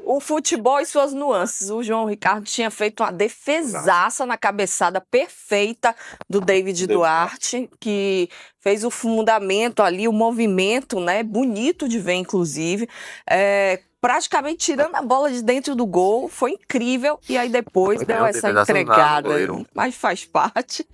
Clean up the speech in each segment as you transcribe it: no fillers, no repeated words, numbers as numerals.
O futebol e suas nuances. O João Ricardo tinha feito uma defesaça na cabeçada perfeita do David Duarte, que fez o fundamento ali, o movimento, né? Bonito de ver, inclusive. Praticamente tirando a bola de dentro do gol. Foi incrível. E aí depois deu essa entregada. Mas faz parte.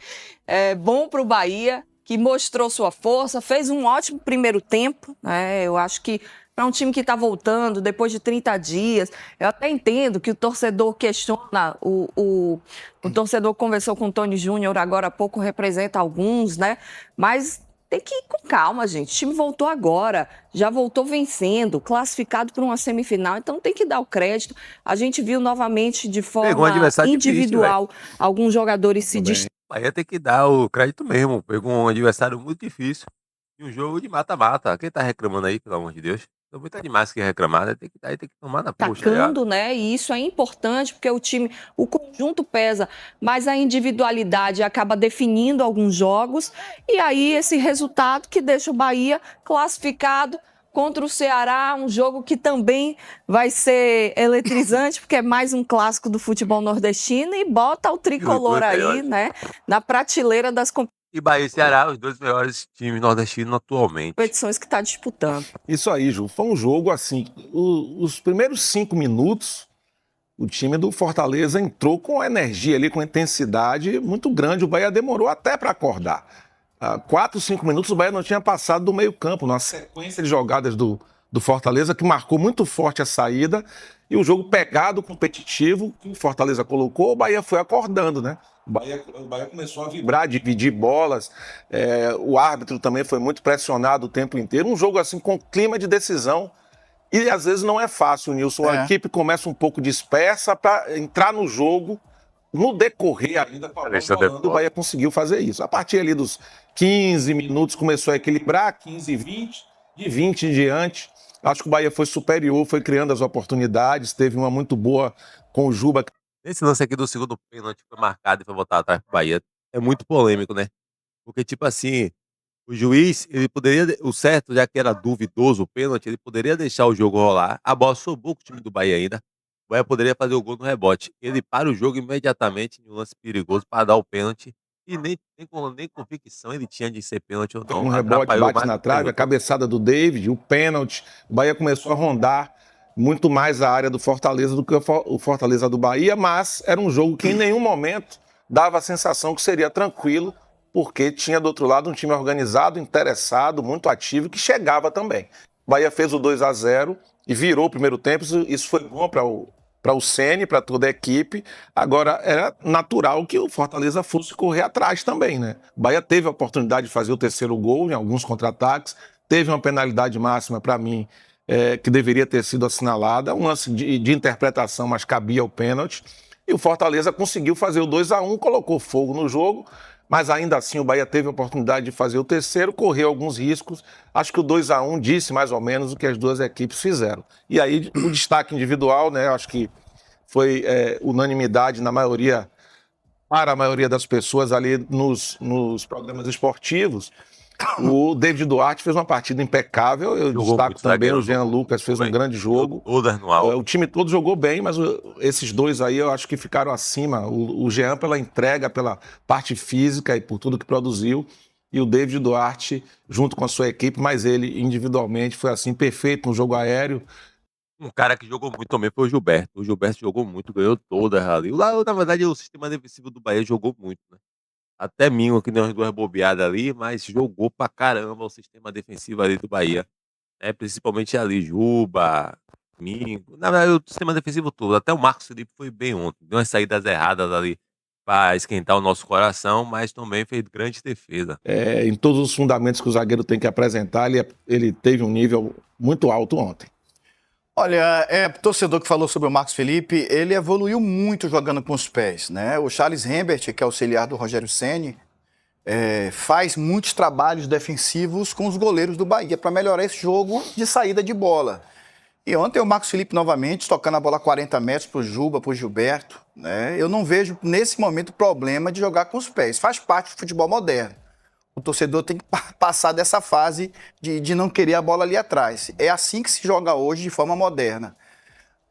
É bom para o Bahia, que mostrou sua força, fez um ótimo primeiro tempo, né? Eu acho que para um time que está voltando depois de 30 dias, eu até entendo que o torcedor questiona, o torcedor conversou com o Tony Júnior agora há pouco, representa alguns, né? Mas tem que ir com calma, gente. O time voltou agora, já voltou vencendo, classificado para uma semifinal, então tem que dar o crédito. A gente viu novamente de forma individual alguns jogadores se destacando. Bahia tem que dar o crédito mesmo. Pegou um adversário muito difícil e um jogo de mata-mata. Quem tá reclamando aí, pelo amor de Deus? Tem muita demais que reclamar, né? Tem que tomar na puxa. Atacando, né? E isso é importante porque o conjunto pesa, mas a individualidade acaba definindo alguns jogos. E aí esse resultado que deixa o Bahia classificado contra o Ceará, um jogo que também vai ser eletrizante, porque é mais um clássico do futebol nordestino e bota o tricolor aí, né? Na prateleira das competições. E Bahia e Ceará, os dois melhores times nordestinos atualmente. Competições que está disputando. Isso aí, Ju. Foi um jogo assim. Os primeiros 5 minutos, o time do Fortaleza entrou com energia ali, com intensidade muito grande. O Bahia demorou até para acordar. 4, 5 minutos, o Bahia não tinha passado do meio-campo, numa sequência de jogadas do Fortaleza, que marcou muito forte a saída. E um jogo pegado, competitivo, que o Fortaleza colocou, o Bahia foi acordando, né? O Bahia começou a vibrar, dividir bolas. O árbitro também foi muito pressionado o tempo inteiro. Um jogo assim com clima de decisão. E às vezes não é fácil, Nilson. A equipe começa um pouco dispersa para entrar no jogo. No decorrer ainda, o Bahia conseguiu fazer isso. A partir ali dos 15 minutos começou a equilibrar, 15 e 20, de 20 em diante. Acho que o Bahia foi superior, foi criando as oportunidades, teve uma muito boa com o Juba. Esse lance aqui do segundo pênalti foi marcado e foi voltado atrás pro Bahia. É muito polêmico, né? Porque, tipo assim, o juiz, ele poderia, o certo, já que era duvidoso o pênalti, ele poderia deixar o jogo rolar. A bola sobrou com o time do Bahia ainda. O Bahia poderia fazer o gol no rebote. Ele para o jogo imediatamente em um lance perigoso para dar o pênalti. E nem convicção ele tinha de ser pênalti ou não. Um rebote, bate na trave, a cabeçada do David, o pênalti. O Bahia começou a rondar muito mais a área do Fortaleza do que o Fortaleza do Bahia, mas era um jogo que em nenhum momento dava a sensação que seria tranquilo, porque tinha do outro lado um time organizado, interessado, muito ativo, que chegava também. O Bahia fez o 2-0 e virou o primeiro tempo, isso foi bom para o Ceni, para toda a equipe. Agora, era natural que o Fortaleza fosse correr atrás também, né? O Bahia teve a oportunidade de fazer o terceiro gol em alguns contra-ataques, teve uma penalidade máxima para mim, que deveria ter sido assinalada, um lance de interpretação, mas cabia o pênalti. E o Fortaleza conseguiu fazer o 2-1, colocou fogo no jogo, mas ainda assim o Bahia teve a oportunidade de fazer o terceiro, correu alguns riscos. Acho que o 2-1 disse mais ou menos o que as duas equipes fizeram. E aí o destaque individual, né? Acho que foi unanimidade na maioria, para a maioria das pessoas ali nos programas esportivos. O David Duarte fez uma partida impecável. Eu destaco também o Jean Lucas, fez um grande jogo. O time todo jogou bem, mas esses dois aí eu acho que ficaram acima. O Jean pela entrega, pela parte física e por tudo que produziu. E o David Duarte junto com a sua equipe, mas ele individualmente foi assim perfeito no jogo aéreo. Um cara que jogou muito também foi o Gilberto. O Gilberto jogou muito, ganhou todas ali. Lá, na verdade, o sistema defensivo do Bahia jogou muito, né? Até Mingo, que deu umas duas bobeadas ali, mas jogou pra caramba o sistema defensivo ali do Bahia. Principalmente ali, Juba, Mingo. Na verdade, o sistema defensivo todo. Até o Marcos Felipe foi bem ontem. Deu umas saídas erradas ali pra esquentar o nosso coração, mas também fez grande defesa. Em todos os fundamentos que o zagueiro tem que apresentar, ele teve um nível muito alto ontem. Olha, torcedor que falou sobre o Marcos Felipe, ele evoluiu muito jogando com os pés, né? O Charles Rembert, que é auxiliar do Rogério Ceni, faz muitos trabalhos defensivos com os goleiros do Bahia para melhorar esse jogo de saída de bola. E ontem o Marcos Felipe novamente tocando a bola a 40 metros para o Juba, para o Gilberto, né? Eu não vejo nesse momento problema de jogar com os pés, faz parte do futebol moderno. O torcedor tem que passar dessa fase de não querer a bola ali atrás. É assim que se joga hoje de forma moderna.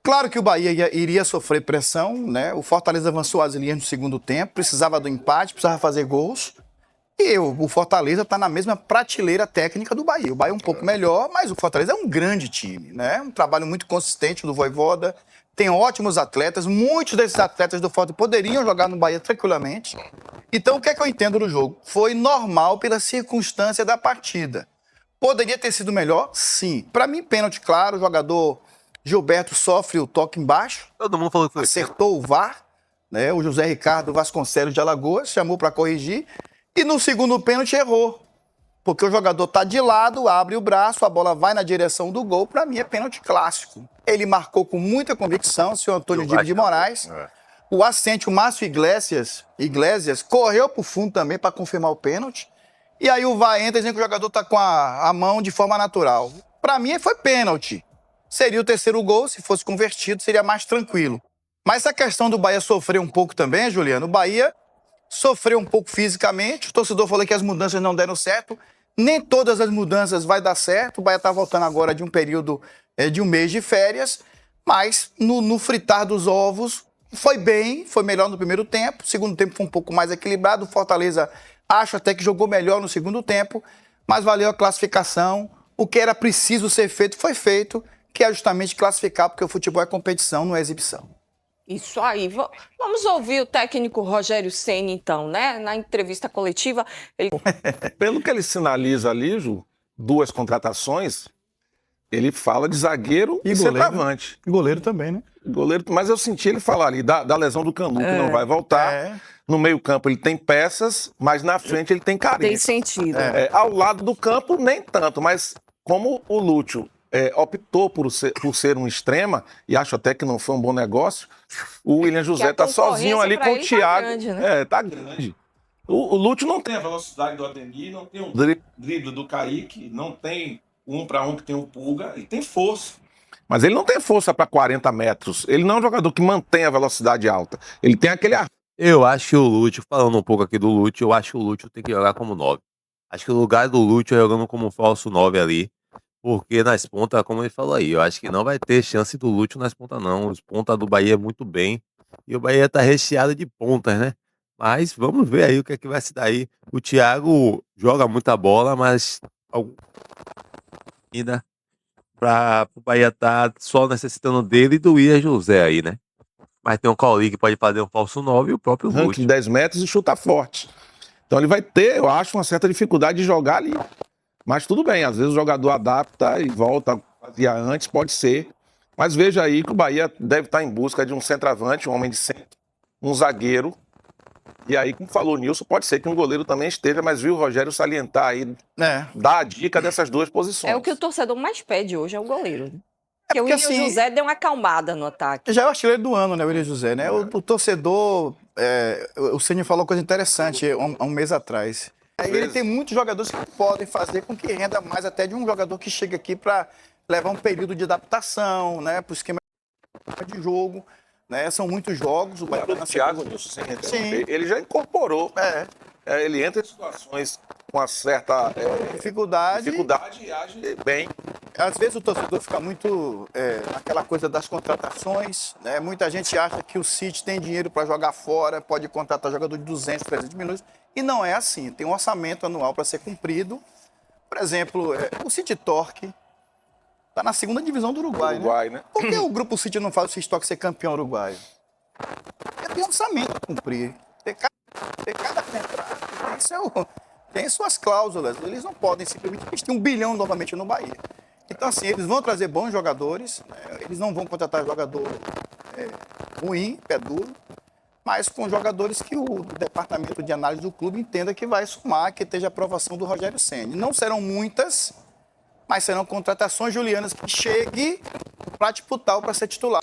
Claro que o Bahia iria sofrer pressão, né? O Fortaleza avançou as linhas no segundo tempo, precisava do empate, precisava fazer gols. E o Fortaleza está na mesma prateleira técnica do Bahia. O Bahia é um pouco melhor, mas o Fortaleza é um grande time, né? Um trabalho muito consistente do Vojvoda, tem ótimos atletas, muitos desses atletas do Fortaleza poderiam jogar no Bahia tranquilamente. Então, o que é que eu entendo do jogo? Foi normal pela circunstância da partida. Poderia ter sido melhor? Sim. Para mim, pênalti claro, o jogador Gilberto sofre o toque embaixo, Todo mundo falou que foi. acertou o VAR, né? O José Ricardo Vasconcelos de Alagoas chamou para corrigir e no segundo pênalti errou. Porque o jogador está de lado, abre o braço, a bola vai na direção do gol. Para mim é pênalti clássico. Ele marcou com muita convicção, o senhor Antônio Dibe de Moraes. O assistente, o Márcio Iglesias, correu para o fundo também para confirmar o pênalti. E aí o VAR entra dizendo que o jogador está com a mão de forma natural. Para mim foi pênalti. Seria o terceiro gol, se fosse convertido, seria mais tranquilo. Mas essa questão do Bahia sofrer um pouco também, Juliano, o Bahia sofreu um pouco fisicamente, o torcedor falou que as mudanças não deram certo, nem todas as mudanças vai dar certo, o Bahia está voltando agora de um período de um mês de férias, mas no fritar dos ovos foi bem, foi melhor no primeiro tempo, o segundo tempo foi um pouco mais equilibrado, o Fortaleza acho até que jogou melhor no segundo tempo, mas valeu a classificação, o que era preciso ser feito foi feito, que é justamente classificar, porque o futebol é competição, não é exibição. Isso aí. Vamos ouvir o técnico Rogério Ceni, então, né? Na entrevista coletiva, ele... Pelo que ele sinaliza ali, Ju, 2 contratações, ele fala de zagueiro e centroavante. E goleiro também, né? Goleiro, mas eu senti ele falar ali da lesão do Canu, que não vai voltar. No meio-campo ele tem peças, mas na frente ele tem carência. Tem sentido. Ao lado do campo, nem tanto, mas como o Lúcio optou por ser um extrema, e acho até que não foi um bom negócio, o William José tá sozinho ali com o Thiago. Tá grande, né? Tá grande. O Lúcio não tem a velocidade do Ademir, não tem o drible do Kaique, não tem 1 para 1 que tem o Pulga, e tem força. Mas ele não tem força para 40 metros. Ele não é um jogador que mantém a velocidade alta. Ele tem aquele ar. Eu acho que o Lúcio, falando um pouco aqui do Lúcio, eu acho que o Lúcio tem que jogar como 9. Acho que o lugar do Lúcio é jogando como um falso 9 ali. Porque nas pontas, como ele falou aí, eu acho que não vai ter chance do Lúcio nas pontas, não. Os pontas do Bahia é muito bem. E o Bahia tá recheado de pontas, né? Mas vamos ver aí o que é que vai se dar aí. O Thiago joga muita bola, mas ainda para o Bahia tá só necessitando dele e do William José aí, né? Mas tem um Cauli que pode fazer um falso 9 e o próprio Ranking Lúcio. de 10 metros e chuta forte. Então ele vai ter, eu acho, uma certa dificuldade de jogar ali. Mas tudo bem, às vezes o jogador adapta e volta, fazia antes, pode ser. Mas veja aí que o Bahia deve estar em busca de um centroavante, um homem de centro, um zagueiro. E aí, como falou o Nilson, pode ser que um goleiro também esteja, mas viu o Rogério salientar aí, dar a dica dessas 2 posições. É o que o torcedor mais pede hoje, é o goleiro. Né? Porque o porque, William assim, José deu uma acalmada no ataque. Já é o artilheiro do ano, né, o William José, né? O torcedor, o Ceni falou uma coisa interessante há um mês atrás. Ele tem muitos jogadores que podem fazer com que renda mais até de um jogador que chega aqui para levar um período de adaptação, né, para o esquema de jogo, né? São muitos jogos. O Thiago, sem interromper, ele já incorporou. Ele entra em situações com uma certa dificuldade e age bem. Às vezes o torcedor fica muito naquela coisa das contratações, né? Muita gente acha que o City tem dinheiro para jogar fora, pode contratar jogador de 200, 300 milhões, e não é assim. Tem um orçamento anual para ser cumprido. Por exemplo, o City Torque está na 2ª divisão do Uruguai, né? Por que o Grupo City não faz o City Torque ser campeão uruguaio? Tem orçamento a cumprir. Tem cada contrato, tem suas cláusulas. Eles não podem simplesmente investir 1 bilhão novamente no Bahia. Então, assim, eles vão trazer bons jogadores, né? Eles não vão contratar jogador ruim, pé duro, mas com jogadores que o departamento de análise do clube entenda que vai somar, que esteja a aprovação do Rogério Ceni. Não serão muitas, mas serão contratações julianas que cheguem para disputar ou para ser titular.